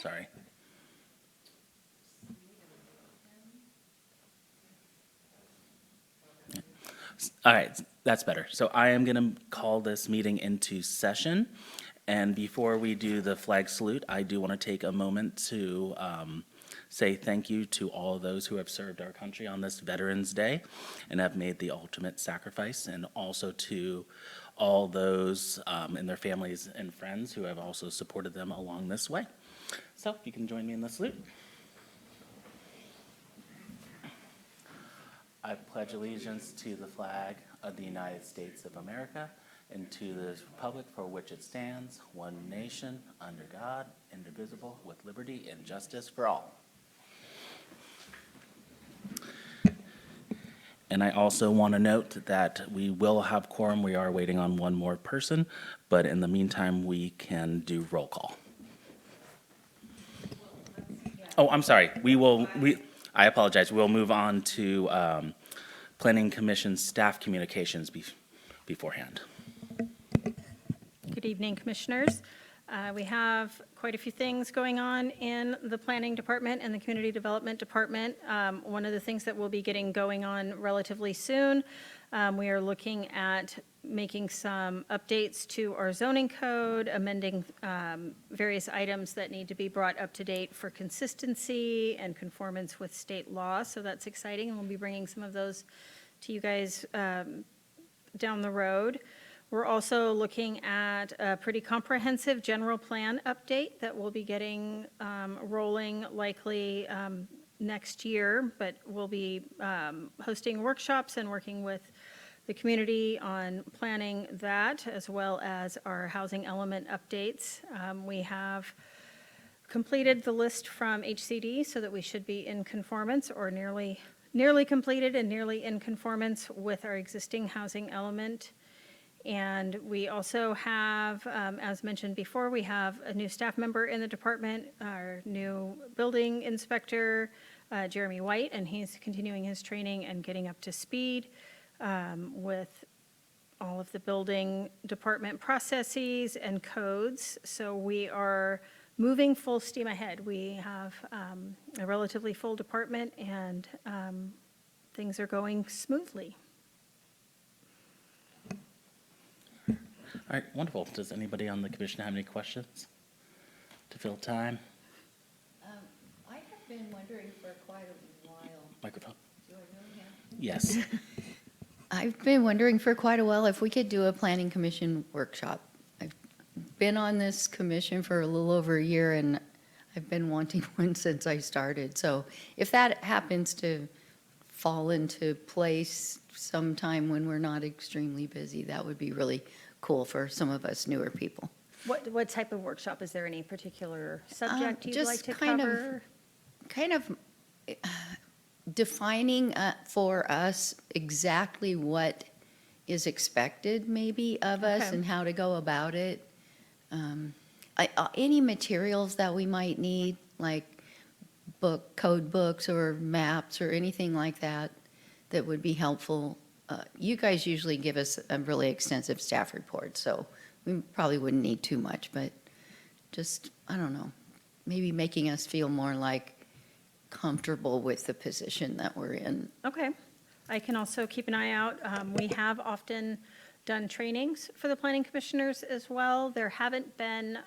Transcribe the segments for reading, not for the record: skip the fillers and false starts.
Sorry. All right, that's better. So I am going to call this meeting into session. And before we do the flag salute, I do want to take a moment to say thank you to all those who have served our country on this Veterans Day and have made the ultimate sacrifice, and also to all those and their families and friends who have also supported them along this way. So if you can join me in the salute. I pledge allegiance to the flag of the United States of America and to the republic for which it stands, one nation, under God, indivisible, with liberty and justice for all. And I also want to note that we will have quorum. We are waiting on one more person, but in the meantime, we can do roll call. Oh, I'm sorry. I apologize. We'll move on to Planning Commission staff communications beforehand. Good evening, Commissioners. We have quite a few things going on in the Planning Department and the Community Development Department. One of the things that we'll be getting going on relatively soon, we are looking at making some updates to our zoning code, amending various items that need to be brought up to date for consistency and conformance with state law. So that's exciting, and we'll be bringing some of those to you guys down the road. We're also looking at a pretty comprehensive general plan update that we'll be getting rolling likely next year, but we'll be hosting workshops and working with the community on planning that, as well as our housing element updates. We have completed the list from HCD, so that we should be in conformance or nearly completed and nearly in conformance with our existing housing element. And we also have, as mentioned before, we have a new staff member in the department, our new building inspector, Jeremy White, and he's continuing his training and getting up to speed with all of the building department processes and codes. So we are moving full steam ahead. We have a relatively full department, and things are going smoothly. All right, wonderful. Does anybody on the commission have any questions to fill time? I have been wondering for quite a while. Microphone. Do I really have? Yes. I've been wondering for quite a while if we could do a planning commission workshop. I've been on this commission for a little over a year, and I've been wanting one since I started. So if that happens to fall into place sometime when we're not extremely busy, that would be really cool for some of us newer people. What type of workshop? Is there any particular subject you'd like Just to kind cover? of defining for us exactly what is expected maybe of us Okay. and how to go about it. Any materials that we might need, like code books or maps or anything like that, that would be helpful. You guys usually give us a really extensive staff report, so we probably wouldn't need too much, but just, I don't know, maybe making us feel more like comfortable with the position that we're in. Okay. I can also keep an eye out. We have often done trainings for the planning commissioners as well. There haven't been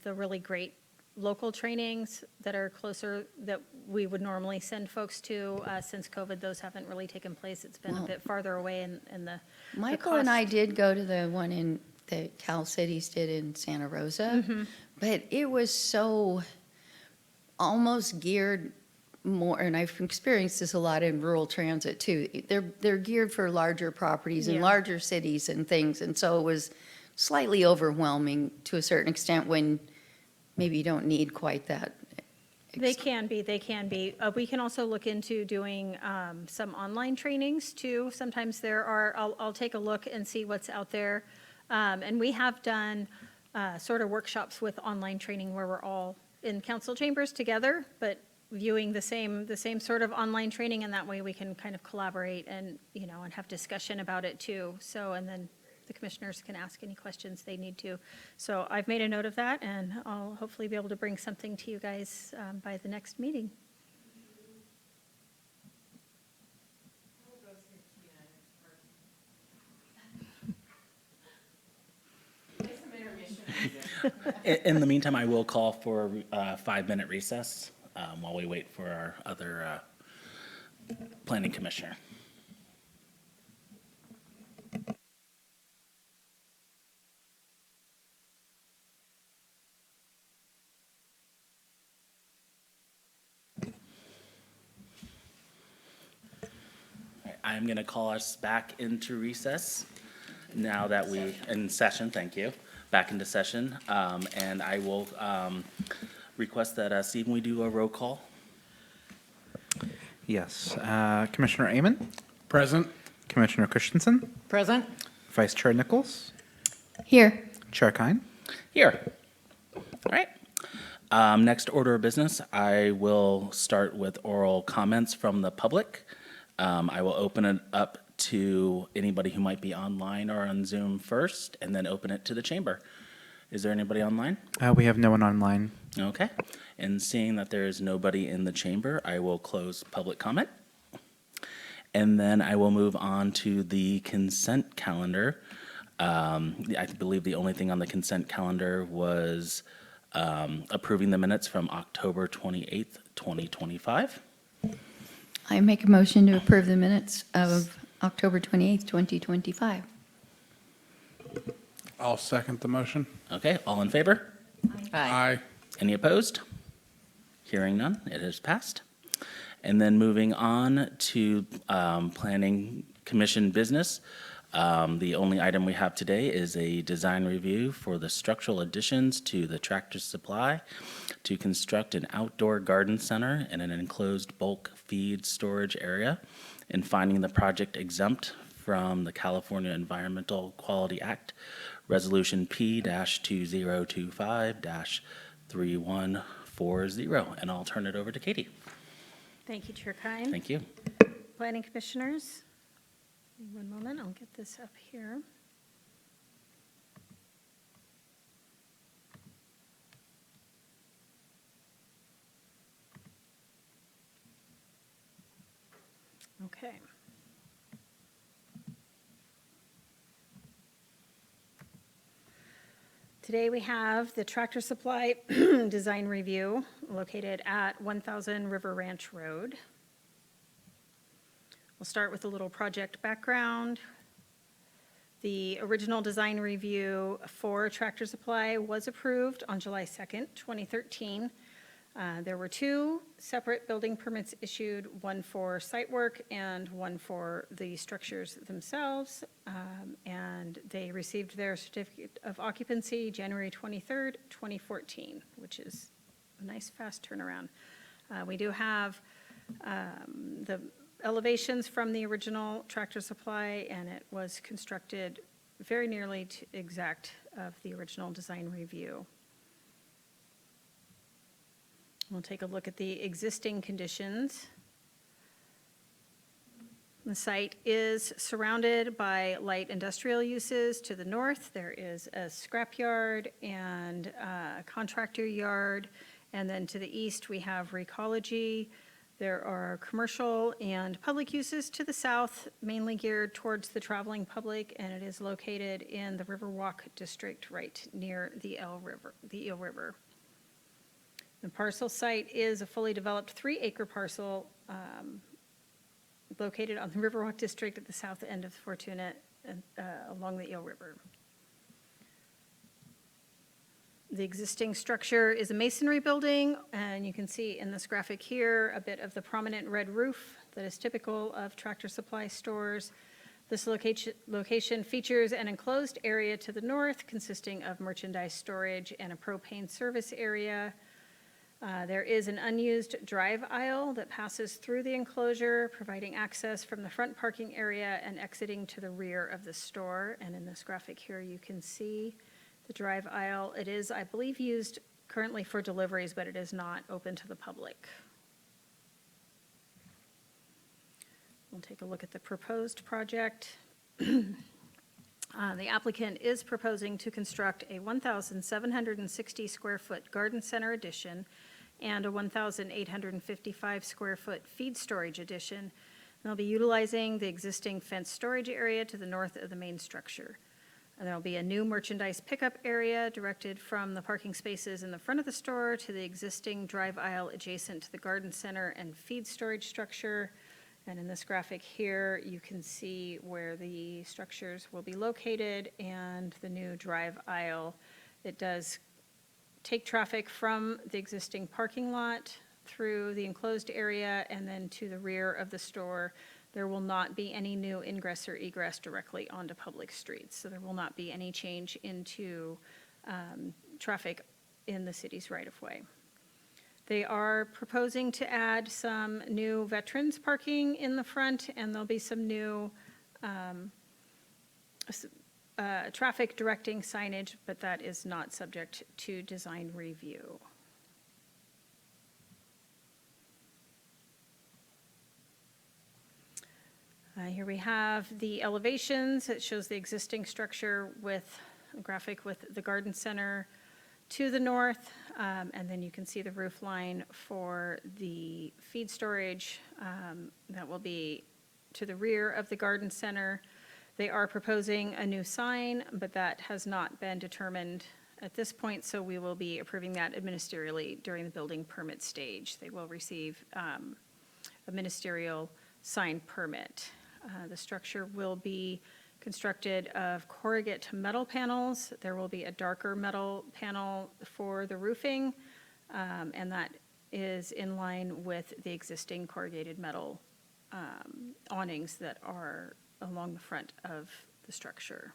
the really great local trainings that are closer that we would normally send folks to since COVID. Those haven't really taken place. It's been a bit farther away in the Michael and I did go to the one that Cal Cities did in Santa Rosa, but it was so almost geared more, and I've experienced this a lot in rural transit too. They're geared for larger properties and Yeah. larger cities and things, and so it was slightly overwhelming to a certain extent when maybe you don't need quite that. They can be. We can also look into doing some online trainings too. Sometimes there are, I'll take a look and see what's out there. And we have done sort of workshops with online training where we're all in council chambers together, but viewing the same sort of online training, and that way we can kind of collaborate and, and have discussion about it too. So, and then the commissioners can ask any questions they need to. So I've made a note of that, and I'll hopefully be able to bring something to you guys by the next meeting. In the meantime, I will call for a 5-minute recess while we wait for our other planning commissioner. I'm going to call us back into recess now that in session, thank you, back into session. And I will request that, Stephen, we do a roll call. Yes. Commissioner Amon? Present. Commissioner Christensen? Present. Vice Chair Nichols? Here. Chair Kine? Here. All right. Next order of business, I will start with oral comments from the public. I will open it up to anybody who might be online or on Zoom first, and then open it to the chamber. Is there anybody online? We have no one online. Okay. And seeing that there is nobody in the chamber, I will close public comment. And then I will move on to the consent calendar. I believe the only thing on the consent calendar was approving the minutes from October 28th, 2025. I make a motion to approve the minutes of October 28th, 2025. I'll second the motion. Okay, all in favor? Aye. Any opposed? Hearing none, it has passed. And then moving on to Planning Commission business. The only item we have today is a design review for the structural additions to the Tractor Supply to construct an outdoor garden center in an enclosed bulk feed storage area, and finding the project exempt from the California Environmental Quality Act, Resolution P-2025-3140. And I'll turn it over to Katie. Thank you, Chair Kine. Thank you. Planning commissioners, give me one moment, I'll get this up here. Okay. Today we have the Tractor Supply Design Review located at 1000 River Ranch Road. We'll start with a little project background. The original design review for Tractor Supply was approved on July 2nd, 2013. There were 2 separate building permits issued, one for site work and one for the structures themselves. And they received their certificate of occupancy January 23rd, 2014, which is a nice fast turnaround. We do have the elevations from the original Tractor Supply, and it was constructed very nearly to exact of the original design review. We'll take a look at the existing conditions. The site is surrounded by light industrial uses. To the north, there is a scrapyard and a contractor yard. And then to the east, we have Recology. There are commercial and public uses to the south, mainly geared towards the traveling public, and it is located in the Riverwalk district right near the Eel River. The parcel site is a fully developed 3-acre parcel located on the Riverwalk district at the south end of Fortuna along the Eel River. The existing structure is a masonry building, and you can see in this graphic here a bit of the prominent red roof that is typical of Tractor Supply stores. This location features an enclosed area to the north consisting of merchandise storage and a propane service area. There is an unused drive aisle that passes through the enclosure, providing access from the front parking area and exiting to the rear of the store. And in this graphic here, you can see the drive aisle. It is, I believe, used currently for deliveries, but it is not open to the public. We'll take a look at the proposed project. The applicant is proposing to construct a 1,760 square foot garden center addition and a 1,855 square foot feed storage addition. They'll be utilizing the existing fenced storage area to the north of the main structure. And there'll be a new merchandise pickup area directed from the parking spaces in the front of the store to the existing drive aisle adjacent to the garden center and feed storage structure. And in this graphic here, you can see where the structures will be located and the new drive aisle. It does take traffic from the existing parking lot through the enclosed area and then to the rear of the store. There will not be any new ingress or egress directly onto public streets, so there will not be any change into traffic in the city's right-of-way. They are proposing to add some new veterans parking in the front, and there'll be some new traffic directing signage, but that is not subject to design review. Here we have the elevations. It shows the existing structure with a graphic with the garden center to the north, and then you can see the roof line for the feed storage that will be to the rear of the garden center. They are proposing a new sign, but that has not been determined at this point, so we will be approving that administerially during the building permit stage. They will receive a ministerial sign permit. The structure will be constructed of corrugate metal panels. There will be a darker metal panel for the roofing, and that is in line with the existing corrugated metal awnings that are along the front of the structure.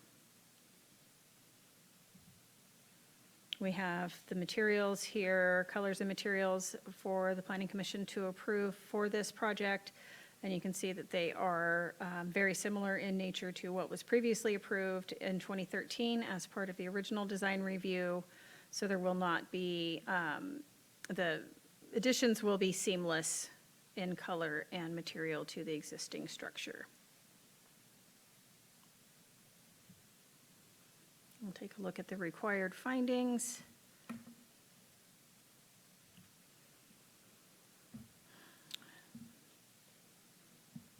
We have the materials here, colors and materials for the Planning Commission to approve for this project. And you can see that they are very similar in nature to what was previously approved in 2013 as part of the original design review. So there will not be, the additions will be seamless in color and material to the existing structure. We'll take a look at the required findings.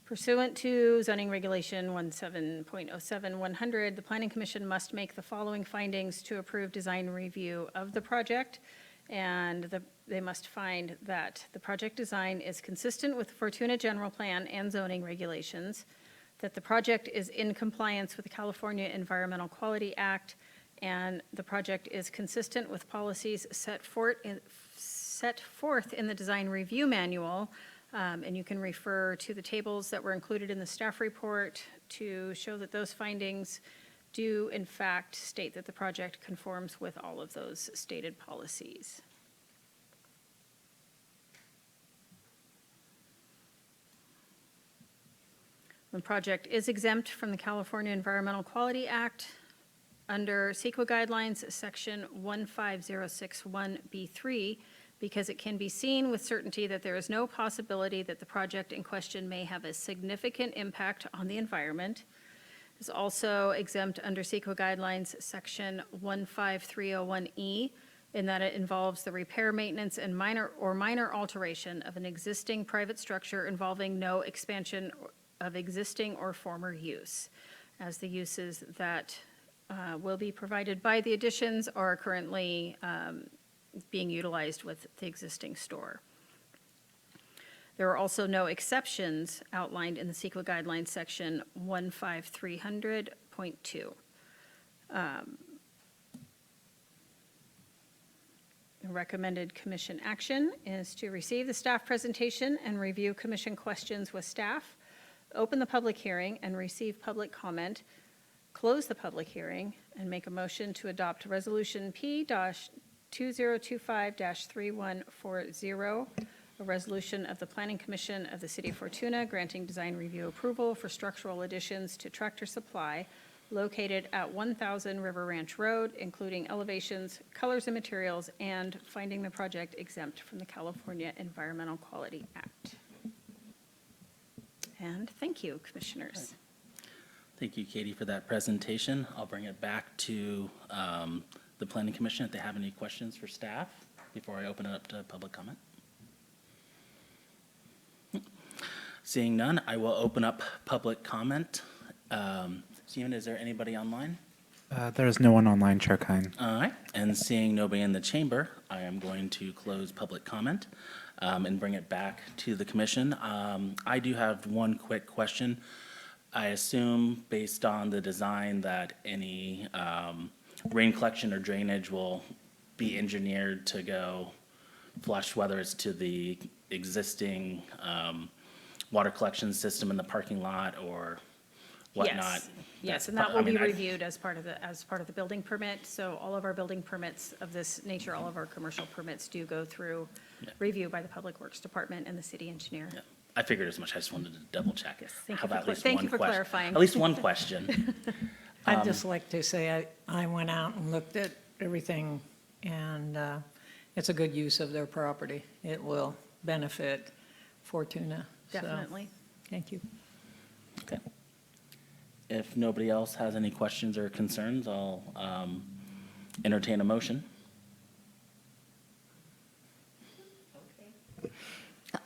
Pursuant to zoning regulation 17.07-100, the Planning Commission must make the following findings to approve design review of the project. And they must find that the project design is consistent with the Fortuna General Plan and zoning regulations, that the project is in compliance with the California Environmental Quality Act, and the project is consistent with policies set forth in the design review manual. And you can refer to the tables that were included in the staff report to show that those findings do in fact state that the project conforms with all of those stated policies. The project is exempt from the California Environmental Quality Act under CEQA guidelines, section 15061B3, because it can be seen with certainty that there is no possibility that the project in question may have a significant impact on the environment. It's also exempt under CEQA guidelines, section 15301E, in that it involves the repair, maintenance, and minor alteration of an existing private structure involving no expansion of existing or former use, as the uses that will be provided by the additions are currently being utilized with the existing store. There are also no exceptions outlined in the CEQA guidelines section 15300.2. Recommended commission action is to receive the staff presentation and review commission questions with staff, open the public hearing and receive public comment, close the public hearing, and make a motion to adopt Resolution P-2025-3140, a resolution of the Planning Commission of the City of Fortuna granting design review approval for structural additions to Tractor Supply located at 1000 River Ranch Road, including elevations, colors and materials, and finding the project exempt from the California Environmental Quality Act. And thank you, commissioners. Thank you, Katie, for that presentation. I'll bring it back to the Planning Commission if they have any questions for staff before I open it up to public comment. Seeing none, I will open up public comment. Stephen, is there anybody online? There is no one online, Chair Kine. All right, and seeing nobody in the chamber, I am going to close public comment and bring it back to the commission. I do have one quick question. I assume, based on the design, that any rain collection or drainage will be engineered to go flush, whether it's to the existing water collection system in the parking lot or whatnot. Yes, and That's- that will I mean, be I- reviewed as part of the building permit. So all of our building permits of this nature, all of our commercial permits do go through Yeah. review by the Public Works Department and the city engineer. Yeah, I figured as much. I just wanted to double check. Yes, thank How you for about at cla- least thank one you for question? clarifying. At least one question. I'd just like to say I went out and looked at everything, and it's a good use of their property. It will benefit Fortuna. So, Definitely. thank you. Okay. If nobody else has any questions or concerns, I'll entertain a motion.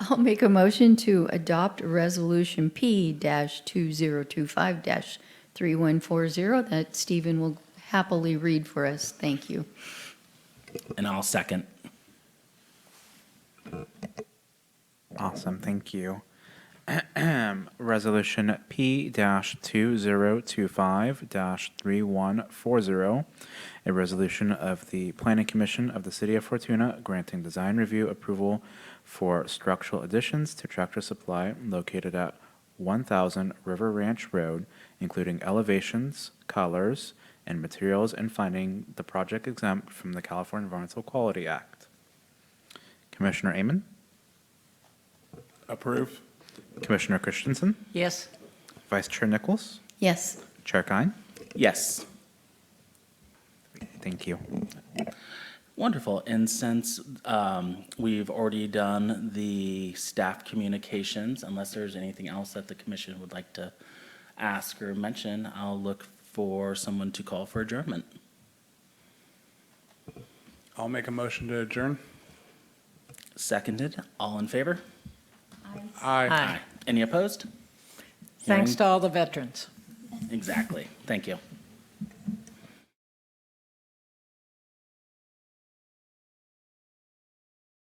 I'll make a motion to adopt Resolution P-2025-3140 that Stephen will happily read for us. Thank you. And I'll second. Awesome, thank you. Resolution P-2025-3140, a resolution of the Planning Commission of the City of Fortuna granting design review approval for structural additions to Tractor Supply located at 1000 River Ranch Road, including elevations, colors, and materials, and finding the project exempt from the California Environmental Quality Act. Commissioner Amon? Approve. Commissioner Christensen? Yes, Vice Chair Nichols? Yes. Chair Kine? Yes. Thank you. Wonderful. And since we've already done the staff communications, unless there's anything else that the commission would like to ask or mention, I'll look for someone to call for adjournment. I'll make a motion to adjourn. Seconded. All in favor? Aye. Aye. Any opposed? Thanks Hearing- to all the veterans. Exactly. Thank you.